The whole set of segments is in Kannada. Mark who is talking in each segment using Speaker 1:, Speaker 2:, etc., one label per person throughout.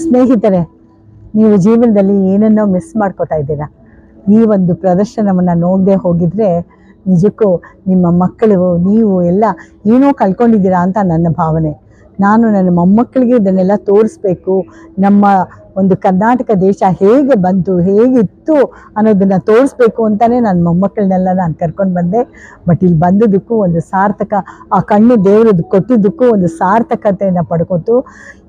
Speaker 1: ಸ್ನೇಹಿತರೆ, ನೀವು ಜೀವನದಲ್ಲಿ ಏನನ್ನೋ ಮಿಸ್ ಮಾಡ್ಕೋತಾ ಇದ್ದೀರಾ. ಈ ಒಂದು ಪ್ರದರ್ಶನವನ್ನು ನೋಡದೆ ಹೋಗಿದ್ರೆ ನಿಜಕ್ಕೂ ನಿಮ್ಮ ಮಕ್ಕಳು, ನೀವು ಎಲ್ಲ ಏನೋ ಕಳ್ಕೊಂಡಿದ್ದೀರಾ ಅಂತ ನನ್ನ ಭಾವನೆ. ನಾನು ನನ್ನ ಮೊಮ್ಮಕ್ಕಳಿಗೆ ಇದನ್ನೆಲ್ಲ ತೋರಿಸ್ಬೇಕು. ನಮ್ಮ ಒಂದು ಕರ್ನಾಟಕ ದೇಶ ಹೇಗೆ ಬಂತು, ಹೇಗಿತ್ತು ಅನ್ನೋದನ್ನು ತೋರಿಸ್ಬೇಕು ಅಂತಲೇ ನನ್ನ ಮೊಮ್ಮಕ್ಕಳನ್ನೆಲ್ಲ ನಾನು ಕರ್ಕೊಂಡು ಬಂದೆ. ಬಟ್ ಇಲ್ಲಿ ಬಂದದಕ್ಕೂ ಒಂದು ಸಾರ್ಥಕ, ಆ ಕಣ್ಣು ದೇವರದ್ದು ಕೊಟ್ಟಿದ್ದಕ್ಕೂ ಒಂದು ಸಾರ್ಥಕತೆಯನ್ನು ಪಡ್ಕೊತು.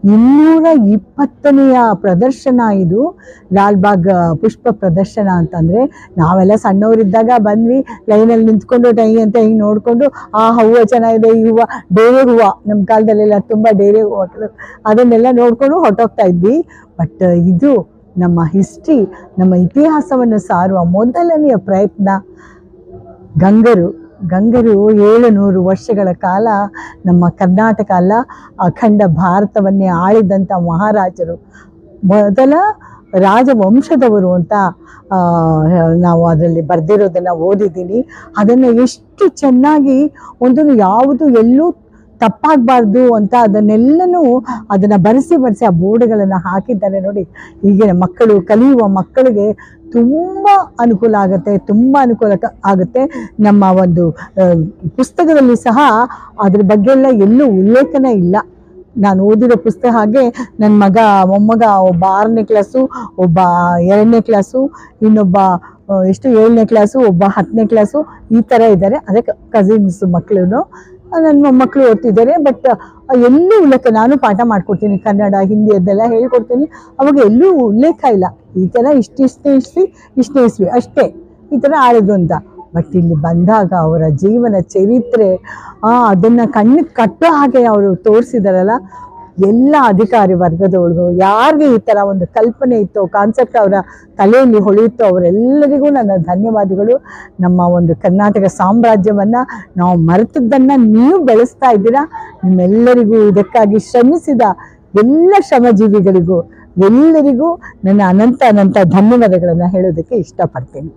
Speaker 1: 220ನೇಯ ಪ್ರದರ್ಶನ ಇದು, ಲಾಲ್ಬಾಗ್ ಪುಷ್ಪ ಪ್ರದರ್ಶನ ಅಂತಂದರೆ. ನಾವೆಲ್ಲ ಸಣ್ಣವರಿದ್ದಾಗ ಬಂದ್ವಿ, ಲೈನಲ್ಲಿ ನಿಂತ್ಕೊಂಡು ಟೈ ಅಂತ ಹಿಂಗೆ ನೋಡಿಕೊಂಡು, ಆ ಹೂವು ಚೆನ್ನಾಗಿದೆ, ಈ ಹೂವು ಡೇರೆ ಹೂವು, ನಮ್ಮ ಕಾಲದಲ್ಲೆಲ್ಲ ತುಂಬ ಡೇರೆ ಹೂವು, ಅದನ್ನೆಲ್ಲ ನೋಡಿಕೊಂಡು ಹೊರಟೋಗ್ತಾ ಇದ್ವಿ. ಬಟ್ ಇದು ನಮ್ಮ ಹಿಸ್ಟ್ರಿ, ನಮ್ಮ ಇತಿಹಾಸವನ್ನು ಸಾರುವ ಮೊದಲನೆಯ ಪ್ರಯತ್ನ. ಗಂಗರು 700 ವರ್ಷಗಳ ಕಾಲ ನಮ್ಮ ಕರ್ನಾಟಕ ಅಲ್ಲ, ಅಖಂಡ ಭಾರತವನ್ನೇ ಆಳಿದಂಥ ಮಹಾರಾಜರು, ಮೊದಲ ರಾಜವಂಶದವರು ಅಂತ ನಾವು ಅದರಲ್ಲಿ ಬರೆದಿರೋದನ್ನು ಓದಿದ್ದೀನಿ. ಅದನ್ನು ಎಷ್ಟು ಚೆನ್ನಾಗಿ ಒಂದನ್ನು ಯಾವುದು ಎಲ್ಲೂ ತಪ್ಪಾಗಬಾರ್ದು ಅಂತ ಅದನ್ನು ಬರೆಸಿ ಆ ಬೋರ್ಡ್ಗಳನ್ನು ಹಾಕಿದ್ದಾರೆ ನೋಡಿ. ಈಗಿನ ಮಕ್ಕಳು, ಕಲಿಯುವ ಮಕ್ಕಳಿಗೆ ತುಂಬ ಅನುಕೂಲ ಆಗುತ್ತೆ. ನಮ್ಮ ಒಂದು ಪುಸ್ತಕದಲ್ಲಿ ಸಹ ಅದ್ರ ಬಗ್ಗೆ ಎಲ್ಲ ಎಲ್ಲೂ ಉಲ್ಲೇಖನ ಇಲ್ಲ. ನಾನು ಓದಿರೋ ಪುಸ್ತಕ ಹಾಗೆ ನನ್ನ ಮೊಮ್ಮಗ ಒಬ್ಬ 6ನೇ ಕ್ಲಾಸು, ಒಬ್ಬ 2ನೇ ಕ್ಲಾಸು, ಇನ್ನೊಬ್ಬ 7ನೇ ಕ್ಲಾಸು, ಒಬ್ಬ 10ನೇ ಕ್ಲಾಸು, ಈ ಥರ ಇದ್ದಾರೆ. ಅದಕ್ಕೆ ಕಸಿನ್ಸ್ ಮಕ್ಕಳು, ನನ್ನ ಮೊಮ್ಮಕ್ಕಳು ಓದ್ತಿದ್ದಾರೆ. ಬಟ್ ಎಲ್ಲೂ ಉಲ್ಲೇಖ, ನಾನು ಪಾಠ ಮಾಡ್ಕೊಡ್ತೀನಿ, ಕನ್ನಡ ಹಿಂದಿ ಅದೆಲ್ಲ ಹೇಳ್ಕೊಡ್ತೀನಿ, ಅವಾಗ ಎಲ್ಲೂ ಉಲ್ಲೇಖ ಇಲ್ಲ. ಈ ಥರ ಇಷ್ಟೇ ಇಸ್ವಿ ಅಷ್ಟೇ ಈ ಥರ ಆಳಿದ್ರು ಅಂತ. ಬಟ್ ಇಲ್ಲಿ ಬಂದಾಗ ಅವರ ಜೀವನ ಚರಿತ್ರೆ, ಅದನ್ನು ಕಣ್ಣಿಗೆ ಕಟ್ಟೋ ಹಾಗೆ ಅವರು ತೋರಿಸಿದಾರಲ್ಲ. ಎಲ್ಲ ಅಧಿಕಾರಿ ವರ್ಗದವ್ರಿಗೂ, ಯಾರಿಗೆ ಈ ಥರ ಒಂದು ಕಲ್ಪನೆ ಇತ್ತೋ, ಕಾನ್ಸೆಪ್ಟ್ ಅವರ ತಲೆಯಲ್ಲಿ ಹೊಳೆಯುತ್ತೋ, ಅವರೆಲ್ಲರಿಗೂ ನನ್ನ ಧನ್ಯವಾದಗಳು. ನಮ್ಮ ಒಂದು ಕರ್ನಾಟಕ ಸಾಮ್ರಾಜ್ಯವನ್ನು ನಾವು ಮರೆತದ್ದನ್ನು ನೀವು ಬೆಳೆಸ್ತಾ ಇದ್ದೀರಾ. ನಿಮ್ಮೆಲ್ಲರಿಗೂ ಇದಕ್ಕಾಗಿ ಶ್ರಮಿಸಿದ ಎಲ್ಲ ಶ್ರಮಜೀವಿಗಳಿಗೂ ಎಲ್ಲರಿಗೂ ನನ್ನ ಅನಂತ ಧನ್ಯವಾದಗಳನ್ನು ಹೇಳೋದಕ್ಕೆ ಇಷ್ಟಪಡ್ತೀನಿ.